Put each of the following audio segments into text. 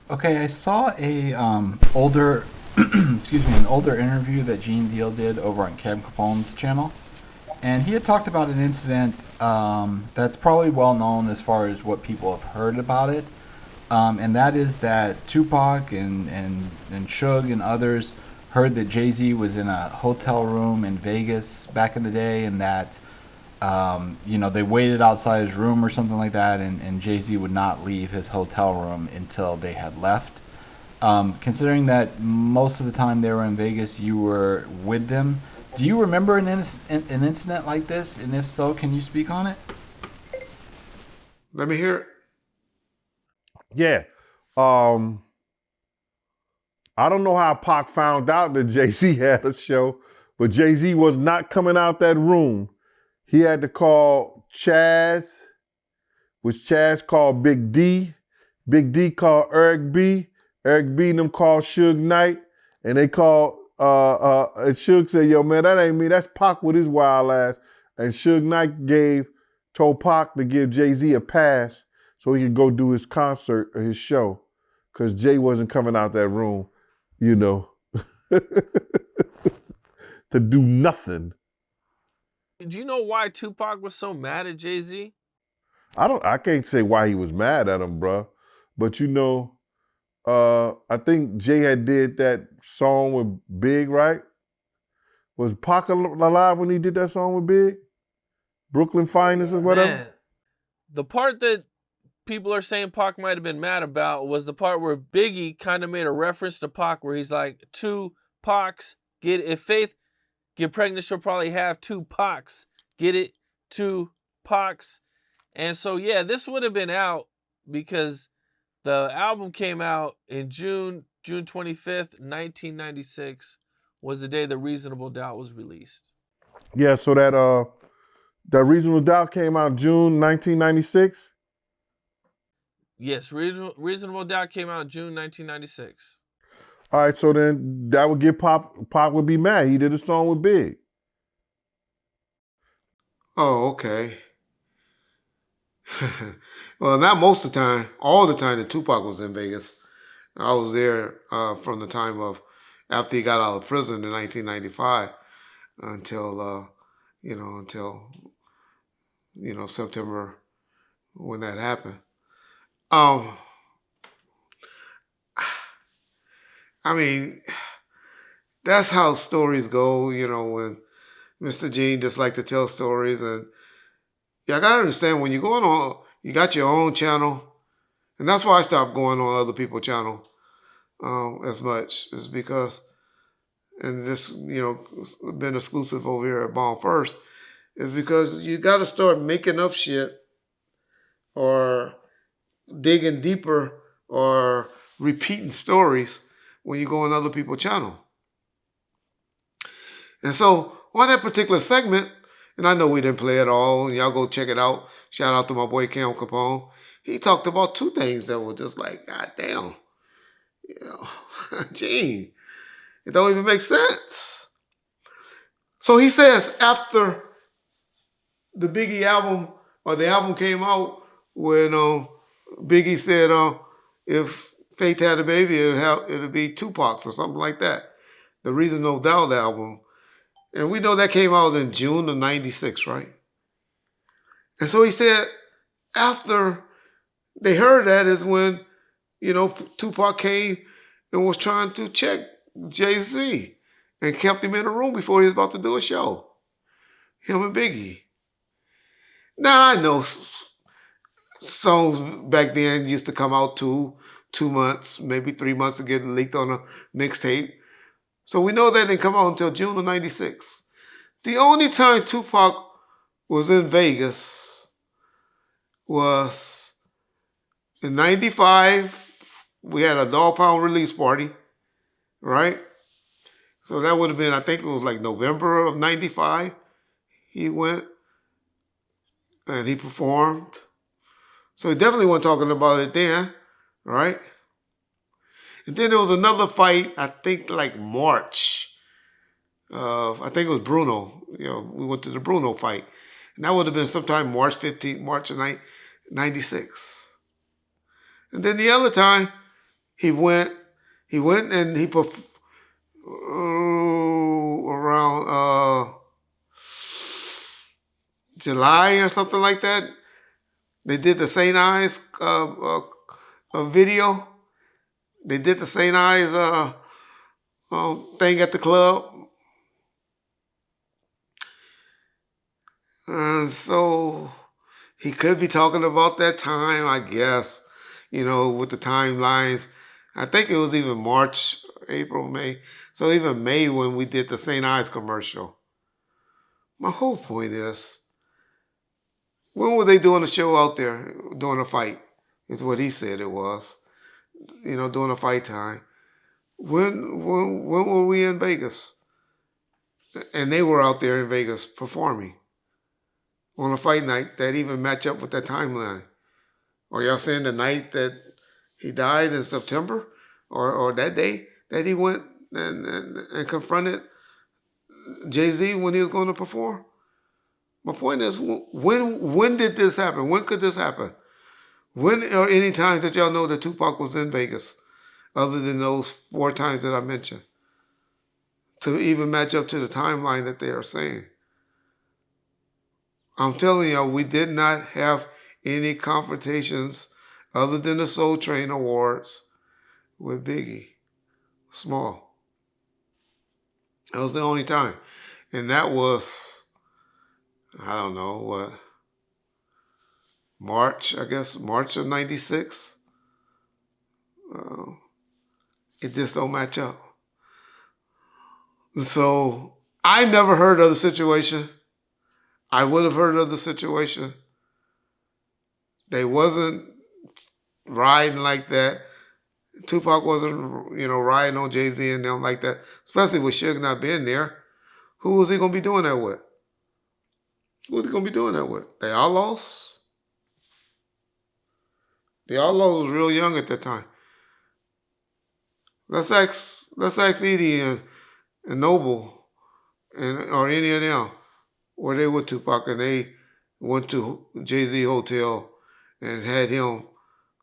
Okay, I saw a older, excuse me, an older interview that Gene Deal did over on Cam Capone's channel, and he had talked about an incident that's probably well known as far as what people have heard about it, and that is that Tupac and Suge and others heard that Jay Z was in a hotel room in Vegas back in the day, and that they waited outside his room or something like that, and Jay Z would not leave his hotel room until they had left. Considering that most of the time they were in Vegas, you were with them. Do you remember an incident like this? And if so, can you speak on it? Let me hear it. Yeah. Um, I don't know how Pac found out that Jay Z had a show, but Jay Z was not coming out that room. He had to call Chaz, which Chaz called Big D. Big D called Eric B. Eric B and them called Suge Knight. And they called, and Suge said, yo, man, that ain't me. That's Pac with his wild ass. And Suge Knight told Pac to give Jay-Z a pass so he could go do his concert or his show. Because Jay wasn't coming out that room, you know, to do nothing. Do you know why Tupac was so mad at Jay-Z? I can't say why he was mad at him, bro. But I think Jay had did that song with Big, right? Was Pac alive when he did that song with Big? Brooklyn Finest or whatever? Man, the part that people are saying Pac might have been mad about was the part where Biggie kind of made a reference to Pac where he's like, two Pacs, if Faith get pregnant, she'll probably have two Pacs. Get it? Two Pacs. And so, yeah, this would have been out because the album came out in June 25th, 1996 was the day that Reasonable Doubt was released. Yeah, so that Reasonable Doubt came out June 1996? Yes, Reasonable Doubt came out in June 1996. All right, so then that would get Pop would be mad. He did a song with Big. Oh, okay. Well, not most of the time. All the time that Tupac was in Vegas. I was there from the time of after he got out of prison in 1995 until September when that happened. Um, I mean, that's how stories go. You know, when Mr. Gene just like to tell stories, and yeah, I gotta understand when you're going on, you got your own channel, and that's why I stopped going on other people's channel as much, is because, and this, been exclusive over here at Bomb First, is because you got to start making up shit or digging deeper or repeating stories when you go on other people's channel. And so on that particular segment, and I know we didn't play it all, and y'all go check it out. Shout out to my boy Cam Capone. He talked about two things that were just like, God damn, gee, it don't even make sense. So he says after the Biggie album, or the album came out, when Biggie said if Faith had a baby, it'd be Tupac's or something like that. The Reason No Doubt album. And we know that came out in June of 96, right? And so he said after they heard that is when, Tupac came and was trying to check Jay-Z and kept him in a room before he was about to do a show. Him and Biggie. Now I know songs back then used to come out 2 months, maybe 3 months to get leaked on a mixtape. So we know that didn't come out until June of 96. The only time Tupac was in Vegas was in 95. We had a Dog Pound release party, right? So that would have been, I think it was like November of 95. He went and he performed. So he definitely wasn't talking about it then, right? And then there was another fight, I think like March. I think it was Bruno. We went to the Bruno fight. And that would have been sometime March 15th, March of 96. And then the other time he went and he around July or something like that. They did the St. Ives video. They did the St. Ives thing at the club. And so he could be talking about that time, I guess, with the timelines. I think it was even March, April, May. So even May when we did the St. Ives commercial. My whole point is, when were they doing a show out there, doing a fight, is what he said it was, during a fight time. When were we in Vegas? And they were out there in Vegas performing on a fight night that even match up with that timeline. Are y'all saying the night that he died in September? Or that day that he went and confronted Jay-Z when he was going to perform? My point is, when did this happen? When could this happen? When or any times that y'all know that Tupac was in Vegas, other than those 4 times that I mentioned, to even match up to the timeline that they are saying? I'm telling y'all, we did not have any confrontations other than the Soul Train Awards with Biggie. Small. That was the only time. And that was, I don't know, what, March of 96. It just don't match up. So I never heard of the situation. I would have heard of the situation. They wasn't riding like that. Tupac wasn't, riding on Jay-Z and them like that, especially with Suge not being there. Who was he going to be doing that with? Who was he going to be doing that with? The Outlaws? The Outlaws was real young at that time. Let's ask Edie and Noble or any of them where they with Tupac and they went to Jay-Z Hotel and had him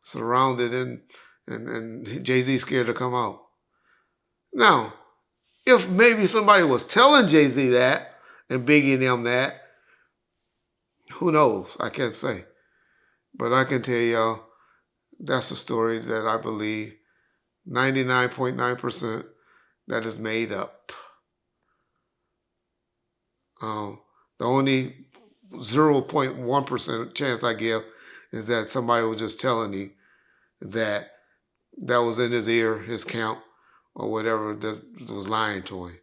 surrounded and Jay-Z scared to come out. Now, if maybe somebody was telling Jay-Z that and Biggie and them that, who knows? I can't say. But I can tell y'all that's a story that I believe 99.9% that is made up. The only 0.1% chance I give is that somebody was just telling me that was in his ear, his count, or whatever that was lying to him.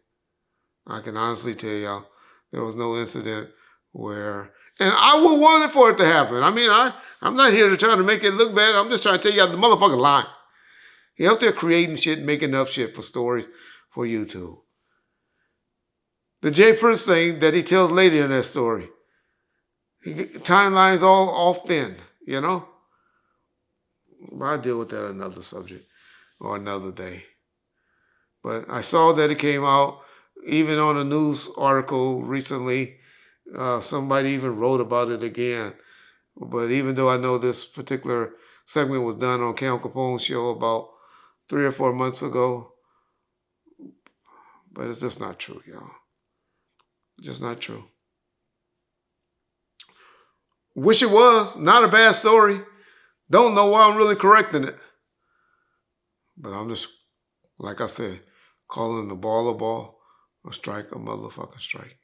I can honestly tell y'all there was no incident where, and I would want it for it to happen. I mean, I'm not here to try to make it look bad. I'm just trying to tell y'all the motherfucker lying. He up there creating shit, making up shit for stories for YouTube. The Jay Prince thing that he tells later in that story, timelines all off thin, But I'll deal with that another subject or another day. But I saw that it came out, even on a news article recently. Somebody even wrote about it again. But even though I know this particular segment was done on Cam Capone's show about 3 or 4 months ago, but it's just not true, y'all. Just not true. Wish it was. Not a bad story. Don't know why I'm really correcting it. But I'm just, like I said, calling the ball a ball, a strike a motherfucking strike.